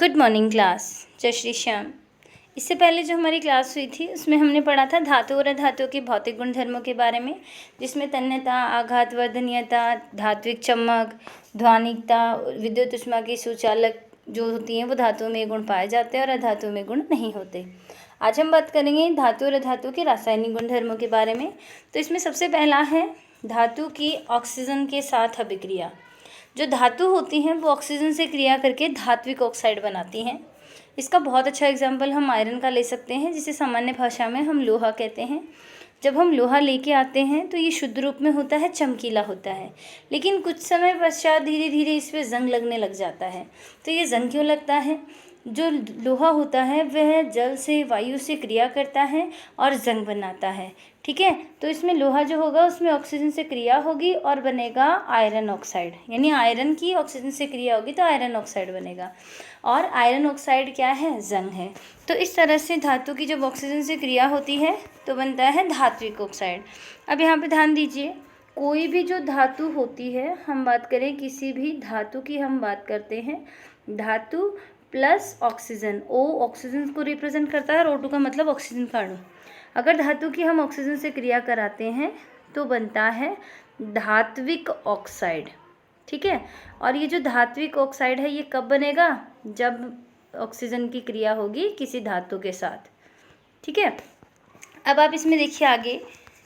Good morning class. जय श्री श्याम। इससे पहले जो हमारी क्लास हुई थी उसमें हमने पढ़ा था धातु और अधातु के भौतिक गुणधर्मों के बारे में, जिसमें तन्यता, आघात वर्धनीयता, धात्विक चमक, ध्वनिकता, विद्युत ऊष्मा की सुचालक जो होती हैं वो धातुओं में गुण पाए जाते हैं और अधातु में गुण नहीं होते। आज हम बात करेंगे धातु और अधातु के रासायनिक गुणधर्मों के बारे में। तो इसमें सबसे पहला है धातु की ऑक्सीजन के साथ अभिक्रिया। जो धातु होती हैं वो ऑक्सीजन से क्रिया करके धात्विक ऑक्साइड बनाती हैं। इसका बहुत अच्छा एग्जाम्पल हम आयरन का ले सकते हैं, जिसे सामान्य भाषा में हम लोहा कहते हैं। जब हम लोहा लेके आते हैं तो ये शुद्ध रूप में होता है, चमकीला होता है, लेकिन कुछ समय पश्चात धीरे धीरे इस पर जंग लगने लग जाता है। तो ये जंग क्यों लगता है? जो लोहा होता है वह जल से, वायु से क्रिया करता है और जंग बनाता है। ठीक है, तो इसमें लोहा जो होगा उसमें ऑक्सीजन से क्रिया होगी और बनेगा आयरन ऑक्साइड, यानी आयरन की ऑक्सीजन से क्रिया होगी तो आयरन ऑक्साइड बनेगा। और आयरन ऑक्साइड क्या है? जंग है। तो इस तरह से धातु की जब ऑक्सीजन से क्रिया होती है तो बनता है धात्विक ऑक्साइड। अब यहाँ पे ध्यान दीजिए, कोई भी जो धातु होती है, हम बात करें किसी भी धातु की, हम बात करते हैं धातु प्लस ऑक्सीजन। O ऑक्सीजन को रिप्रेजेंट करता है और O2 का मतलब ऑक्सीजन का अणु। अगर धातु की हम ऑक्सीजन से क्रिया कराते हैं तो बनता है धात्विक ऑक्साइड। ठीक है, और ये जो धात्विक ऑक्साइड है ये कब बनेगा? जब ऑक्सीजन की क्रिया होगी किसी धातु के साथ। ठीक है, अब आप इसमें देखिए आगे,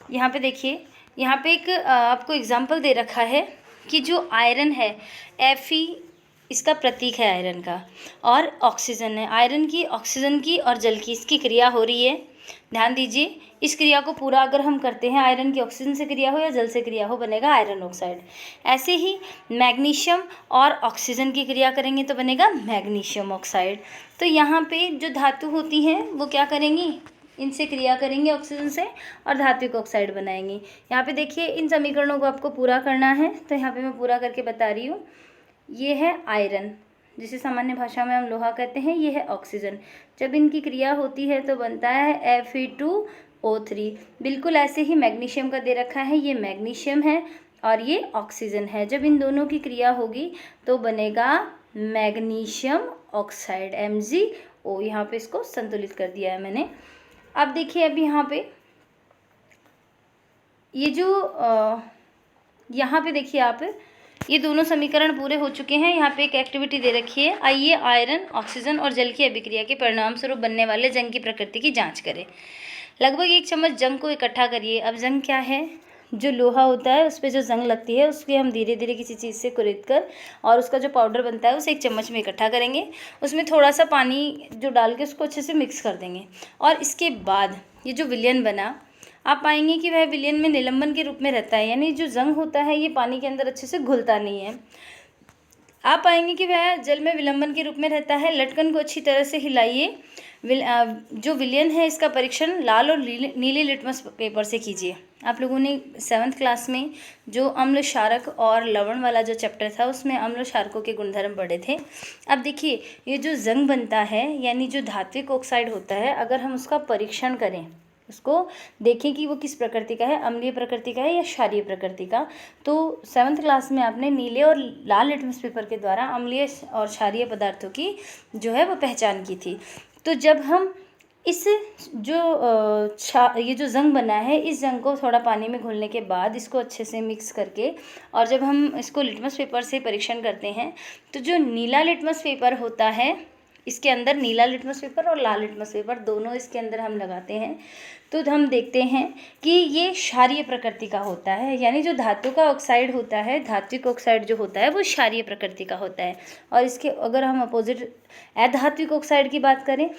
यहाँ पे देखिए, यहाँ पे एक आपको एग्जाम्पल दे रखा है कि जो आयरन है, Fe इसका प्रतीक है आयरन का, और ऑक्सीजन है। आयरन की, ऑक्सीजन की और जल की इसकी क्रिया हो रही है। ध्यान दीजिए, इस क्रिया को पूरा अगर हम करते हैं, आयरन की ऑक्सीजन से क्रिया हो या जल से क्रिया हो, बनेगा आयरन ऑक्साइड। ऐसे ही मैग्नीशियम और ऑक्सीजन की क्रिया करेंगे तो बनेगा मैग्नीशियम ऑक्साइड। तो यहाँ पे जो धातु होती हैं वो क्या करेंगी? इनसे क्रिया करेंगे ऑक्सीजन से और धात्विक ऑक्साइड बनाएंगी। यहाँ पे देखिए, इन समीकरणों को आपको पूरा करना है, तो यहाँ पे मैं पूरा करके बता रही हूँ। ये है आयरन, जिसे सामान्य भाषा में हम लोहा कहते हैं, ये है ऑक्सीजन। जब इनकी क्रिया होती है तो बनता है Fe2O3। बिल्कुल ऐसे ही मैग्नीशियम का दे रखा है, ये मैग्नीशियम है और ये ऑक्सीजन है। जब इन दोनों की क्रिया होगी तो बनेगा मैग्नीशियम ऑक्साइड, MgO। यहाँ पे इसको संतुलित कर दिया है मैंने। अब देखिए, अब यहाँ पे ये जो यहाँ पे देखिए आप, ये दोनों समीकरण पूरे हो चुके हैं। यहाँ पे एक एक्टिविटी दे रखी है, आइए आयरन, ऑक्सीजन और जल की अभिक्रिया के परिणाम स्वरूप बनने वाले जंग की प्रकृति की जांच करें। लगभग 1 चम्मच जंग को इकट्ठा करिए। अब जंग क्या है? जो लोहा होता है उस पर जो जंग लगती है उसके हम धीरे धीरे किसी चीज़ से कुरेद कर और उसका जो पाउडर बनता है उसे 1 चम्मच में इकट्ठा करेंगे। उसमें थोड़ा सा पानी जो डाल के उसको अच्छे से मिक्स कर देंगे, और इसके बाद ये जो विलयन बना, आप पाएंगे कि वह विलयन में निलंबन के रूप में रहता है, यानी जो जंग होता है ये पानी के अंदर अच्छे से घुलता नहीं है। आप पाएंगे कि वह जल में विलंबन के रूप में रहता है। लटकन को अच्छी तरह से हिलाइए। जो विलयन है इसका परीक्षण लाल और नीले लिटमस पेपर से कीजिए। आप लोगों ने 7th क्लास में जो अम्ल क्षारक और लवण वाला जो चैप्टर था उसमें अम्ल क्षारकों के गुणधर्म पढ़े थे। अब देखिए, ये जो जंग बनता है, यानी जो धात्विक ऑक्साइड होता है, अगर हम उसका परीक्षण करें, उसको देखें कि वो किस प्रकृति का है, अम्लीय प्रकृति का है या क्षारीय प्रकृति का, तो 7th क्लास में आपने नीले और लाल लिटमस पेपर के द्वारा अम्लीय और क्षारीय पदार्थों की जो है वो पहचान की थी। तो जब हम इस ये जो जंग बना है, इस जंग को थोड़ा पानी में घोलने के बाद इसको अच्छे से मिक्स करके, और जब हम इसको लिटमस पेपर से परीक्षण करते हैं तो जो नीला लिटमस पेपर होता है, इसके अंदर नीला लिटमस पेपर और लाल लिटमस पेपर दोनों इसके अंदर हम लगाते हैं, तो हम देखते हैं कि ये क्षारीय प्रकृति का होता है। यानी जो धातु का ऑक्साइड होता है, धात्विक ऑक्साइड जो होता है वो क्षारीय प्रकृति का होता है। और इसके अगर हम अपोजिट अधात्विक ऑक्साइड की बात करें,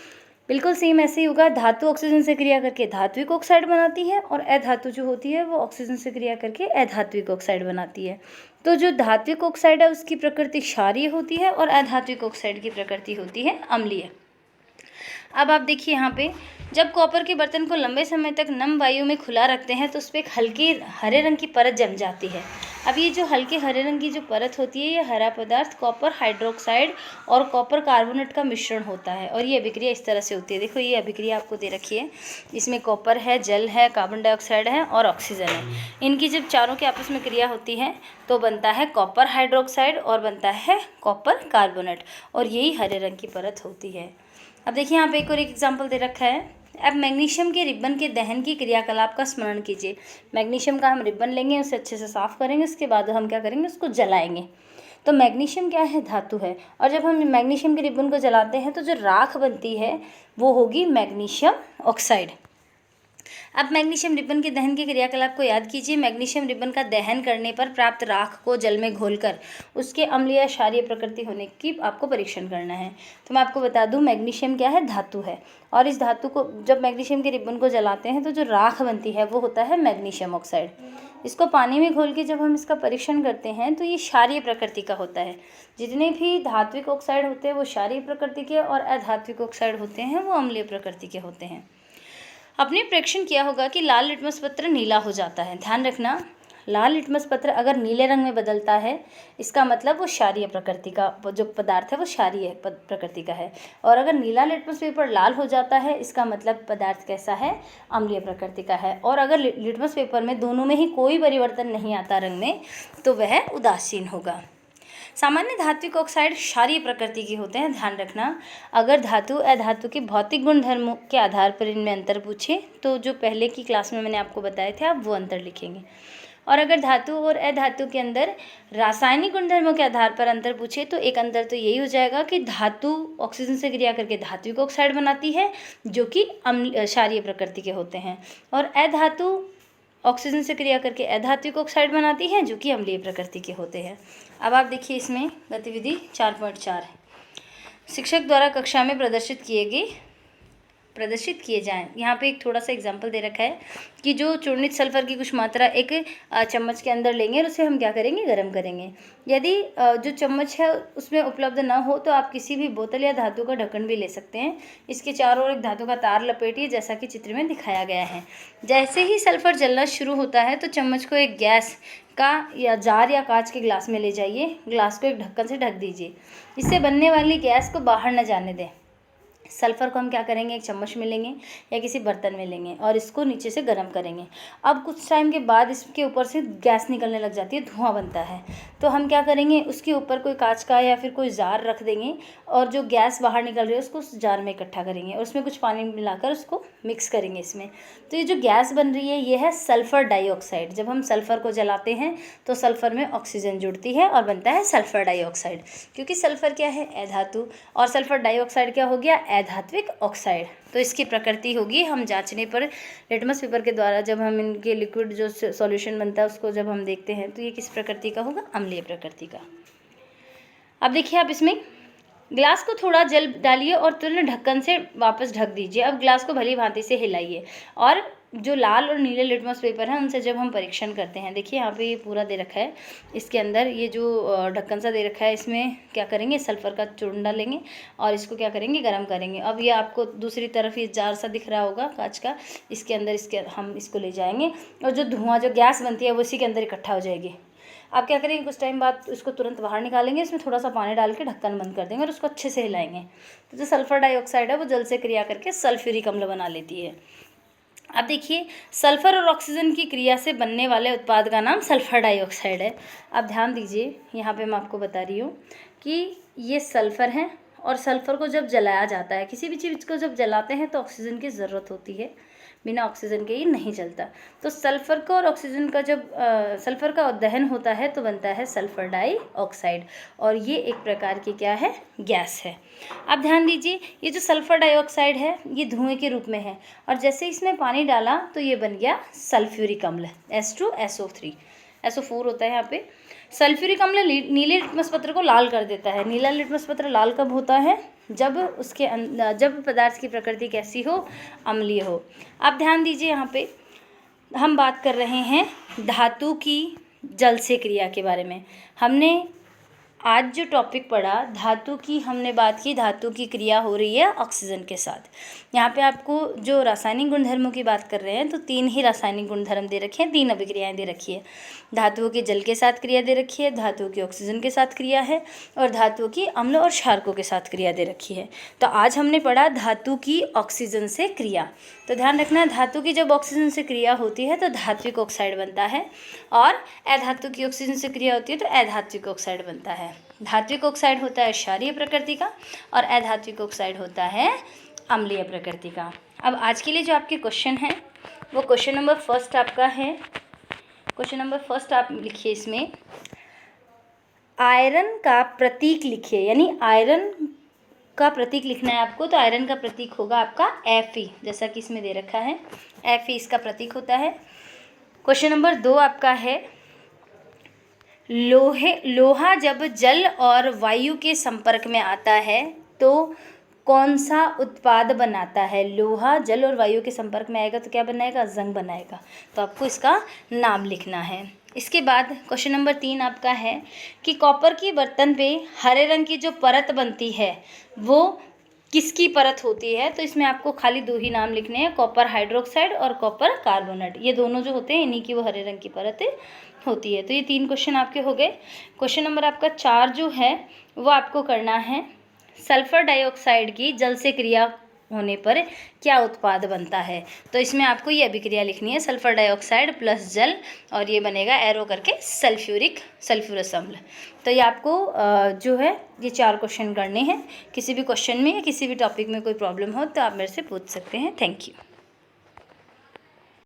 बिल्कुल सेम ऐसे ही होगा। धातु ऑक्सीजन से क्रिया करके धात्विक ऑक्साइड बनाती है और अधातु जो होती है वो ऑक्सीजन से क्रिया करके अधात्विक ऑक्साइड बनाती है। तो जो धात्विक ऑक्साइड है उसकी प्रकृति क्षारीय होती है और अधात्विक ऑक्साइड की प्रकृति होती है अम्लीय। अब आप देखिए यहाँ पे, जब कॉपर के बर्तन को लंबे समय तक नम वायु में खुला रखते हैं तो उस पर एक हल्की हरे रंग की परत जम जाती है। अब ये जो हल्के हरे रंग की जो परत होती है, ये हरा पदार्थ कॉपर हाइड्रोक्साइड और कॉपर कार्बोनेट का मिश्रण होता है और ये अभिक्रिया इस तरह से होती है। देखो ये अभिक्रिया आपको दे रखी है, इसमें कॉपर है, जल है, कार्बन डाइऑक्साइड है और ऑक्सीजन है। इनकी जब चारों की आपस में क्रिया होती है तो बनता है कॉपर हाइड्रोक्साइड और बनता है कॉपर कार्बोनेट, और यही हरे रंग की परत होती है। अब देखिए यहाँ पे एक और एग्जाम्पल दे रखा है। अब मैग्नीशियम के रिबन के दहन की क्रियाकलाप का स्मरण कीजिए। मैग्नीशियम का हम रिबन लेंगे, उसे अच्छे से साफ़ करेंगे, उसके बाद हम क्या करेंगे, उसको जलाएंगे। तो मैग्नीशियम क्या है, धातु है, और जब हम मैग्नीशियम के रिबन को जलाते हैं तो जो राख बनती है वो होगी मैग्नीशियम ऑक्साइड। अब मैग्नीशियम रिबन के दहन के क्रियाकलाप को याद कीजिए। मैग्नीशियम रिबन का दहन करने पर प्राप्त राख को जल में घोलकर उसके अम्लीय या क्षारीय प्रकृति होने की आपको परीक्षण करना है। तो मैं आपको बता दूं, मैग्नीशियम क्या है, धातु है, और इस धातु को जब मैग्नीशियम के रिबन को जलाते हैं तो जो राख बनती है वो होता है मैग्नीशियम ऑक्साइड। इसको पानी में घोल के जब हम इसका परीक्षण करते हैं तो ये क्षारीय प्रकृति का होता है। जितने भी धात्विक ऑक्साइड होते हैं वो क्षारीय प्रकृति के, और अधात्विक ऑक्साइड होते हैं वो अम्लीय प्रकृति के होते हैं। आपने प्रेक्षण किया होगा कि लाल लिटमस पत्र नीला हो जाता है। ध्यान रखना, लाल लिटमस पत्र अगर नीले रंग में बदलता है इसका मतलब वो क्षारीय प्रकृति का जो पदार्थ है वो क्षारीय प्रकृति का है, और अगर नीला लिटमस पेपर लाल हो जाता है इसका मतलब पदार्थ कैसा है, अम्लीय प्रकृति का है। और अगर लिटमस पेपर में दोनों में ही कोई परिवर्तन नहीं आता रंग में तो वह उदासीन होगा। सामान्य धात्विक ऑक्साइड क्षारीय प्रकृति के होते हैं। ध्यान रखना, अगर धातु अधातु के भौतिक गुण धर्मों के आधार पर इनमें अंतर पूछे तो जो पहले की क्लास में मैंने आपको बताए थे आप वो अंतर लिखेंगे, और अगर धातु और अधातु के अंदर रासायनिक गुणधर्मों के आधार पर अंतर पूछे तो एक अंतर तो यही हो जाएगा कि धातु ऑक्सीजन से क्रिया करके धात्विक ऑक्साइड बनाती है जो कि क्षारीय प्रकृति के होते हैं, और अधातु ऑक्सीजन से क्रिया करके अधात्विक ऑक्साइड बनाती है जो कि अम्लीय प्रकृति के होते हैं। अब आप देखिए इसमें गतिविधि 4.4 है। शिक्षक द्वारा कक्षा में प्रदर्शित किए जाएं। यहाँ पे एक थोड़ा सा एग्जाम्पल दे रखा है कि जो चूर्णित सल्फर की कुछ मात्रा एक चम्मच के अंदर लेंगे और उसे हम क्या करेंगे, गर्म करेंगे। यदि जो चम्मच है उसमें उपलब्ध ना हो तो आप किसी भी बोतल या धातु का ढक्कन भी ले सकते हैं। इसके चारों ओर एक धातु का तार लपेटिए जैसा कि चित्र में दिखाया गया है। जैसे ही सल्फर जलना शुरू होता है तो चम्मच को एक गैस का या जार या कांच के ग्लास में ले जाइए। ग्लास को एक ढक्कन से ढक दीजिए। इससे बनने वाली गैस को बाहर न जाने दें। सल्फ़र को हम क्या करेंगे, एक चम्मच में लेंगे या किसी बर्तन में लेंगे और इसको नीचे से गर्म करेंगे। अब कुछ टाइम के बाद इसके ऊपर से गैस निकलने लग जाती है, धुआं बनता है। तो हम क्या करेंगे, उसके ऊपर कोई कांच का या फिर कोई जार रख देंगे और जो गैस बाहर निकल रही है उसको उस जार में इकट्ठा करेंगे और उसमें कुछ पानी मिलाकर उसको मिक्स करेंगे इसमें। तो ये जो गैस बन रही है ये है सल्फ़र डाइऑक्साइड। जब हम सल्फ़र को जलाते हैं तो सल्फ़र में ऑक्सीजन जुड़ती है और बनता है सल्फ़र डाइऑक्साइड, क्योंकि सल्फ़र क्या है, अधातु, और सल्फ़र डाइऑक्साइड क्या हो गया, अधात्विक ऑक्साइड। तो इसकी प्रकृति होगी, हम जांचने पर लिटमस पेपर के द्वारा जब हम इनके लिक्विड जो सॉल्यूशन बनता है उसको जब हम देखते हैं तो ये किस प्रकृति का होगा, अम्लीय प्रकृति का। अब देखिए आप इसमें ग्लास को थोड़ा जल डालिए और तुरंत ढक्कन से वापस ढक दीजिए। अब ग्लास को भली भांति से हिलाइए और जो लाल और नीले लिटमस पेपर हैं उनसे जब हम परीक्षण करते हैं, देखिए यहाँ पे ये पूरा दे रखा है, इसके अंदर ये जो ढक्कन सा दे रखा है इसमें क्या करेंगे, सल्फ़र का चूर्ण डालेंगे और इसको क्या करेंगे, गर्म करेंगे। अब ये आपको दूसरी तरफ ये जार सा दिख रहा होगा कांच का, इसके अंदर हम इसको ले जाएंगे और जो धुआं जो गैस बनती है वो इसी के अंदर इकट्ठा हो जाएगी। आप क्या करेंगे, कुछ टाइम बाद इसको तुरंत बाहर निकालेंगे, इसमें थोड़ा सा पानी डाल के ढक्कन बंद कर देंगे और उसको अच्छे से हिलाएंगे। तो जो सल्फ़र डाइऑक्साइड है वो जल से क्रिया करके सल्फ्यूरिक अम्ल बना लेती है। अब देखिए सल्फ़र और ऑक्सीजन की क्रिया से बनने वाले उत्पाद का नाम सल्फ़र डाइऑक्साइड है। अब ध्यान दीजिए, यहाँ पे मैं आपको बता रही हूँ कि ये सल्फ़र है और सल्फ़र को जब जलाया जाता है, किसी भी चीज़ को जब जलाते हैं तो ऑक्सीजन की ज़रूरत होती है, बिना ऑक्सीजन के ये नहीं जलता। तो सल्फ़र का और ऑक्सीजन का जब सल्फ़र का दहन होता है तो बनता है सल्फ़र डाइऑक्साइड और ये एक प्रकार की क्या है, गैस है। अब ध्यान दीजिए, ये जो सल्फ़र डाइऑक्साइड है ये धुएं के रूप में है और जैसे इसमें पानी डाला तो ये बन गया सल्फ्यूरिक अम्ल, H2SO3, SO4 होता है यहाँ पे। सल्फ्यूरिक अम्ल नीले लिटमस पत्र को लाल कर देता है। नीला लिटमस पत्र लाल कब होता है, जब जब पदार्थ की प्रकृति कैसी हो, अम्लीय हो। अब ध्यान दीजिए, यहाँ पे हम बात कर रहे हैं धातु की जल से क्रिया के बारे में। हमने आज जो टॉपिक पढ़ा धातु की, हमने बात की धातु की क्रिया हो रही है ऑक्सीजन के साथ। यहाँ पे आपको जो रासायनिक गुणधर्मों की बात कर रहे हैं तो 3 ही रासायनिक गुणधर्म दे रखे हैं, 3 अभिक्रियाएं दे रखी है। धातुओं की जल के साथ क्रिया दे रखी है, धातुओं की ऑक्सीजन के साथ क्रिया है, और धातुओं की अम्ल और क्षारकों के साथ क्रिया दे रखी है। तो आज हमने पढ़ा धातु की ऑक्सीजन से क्रिया। तो ध्यान रखना, धातु की जब ऑक्सीजन से क्रिया होती है तो धात्विक ऑक्साइड बनता है, और अधातु की ऑक्सीजन से क्रिया होती है तो अधात्विक ऑक्साइड बनता है। धात्विक ऑक्साइड होता है क्षारीय प्रकृति का और अधात्विक ऑक्साइड होता है अम्लीय प्रकृति का। अब आज के लिए जो आपके क्वेश्चन हैं वो क्वेश्चन नंबर फर्स्ट आपका है। क्वेश्चन नंबर फर्स्ट आप लिखिए, इसमें आयरन का प्रतीक लिखिए, यानी आयरन का प्रतीक लिखना है आपको। तो आयरन का प्रतीक होगा आपका Fe, जैसा कि इसमें दे रखा है, Fe इसका प्रतीक होता है। क्वेश्चन नंबर 2 आपका है, लोहा जब जल और वायु के संपर्क में आता है तो कौन सा उत्पाद बनाता है? लोहा जल और वायु के संपर्क में आएगा तो क्या बनाएगा? जंग बनाएगा। तो आपको इसका नाम लिखना है। इसके बाद क्वेश्चन नंबर 3 आपका है कि कॉपर की बर्तन पे हरे रंग की जो परत बनती है वो किसकी परत होती है? तो इसमें आपको खाली 2 ही नाम लिखने हैं, कॉपर हाइड्रोक्साइड और कॉपर कार्बोनेट। ये दोनों जो होते हैं इन्हीं की वो हरे रंग की परत होती है। तो ये 3 क्वेश्चन आपके हो गए। क्वेश्चन नंबर आपका 4 जो है वो आपको करना है, सल्फर डाइऑक्साइड की जल से क्रिया होने पर क्या उत्पाद बनता है? तो इसमें आपको ये अभिक्रिया लिखनी है, सल्फर डाइऑक्साइड प्लस जल, और ये बनेगा एरो करके सल्फ्यूरस अम्ल। तो ये आपको जो है ये 4 क्वेश्चन करने हैं। किसी भी क्वेश्चन में या किसी भी टॉपिक में कोई प्रॉब्लम हो तो आप मेरे से पूछ सकते हैं। Thank you.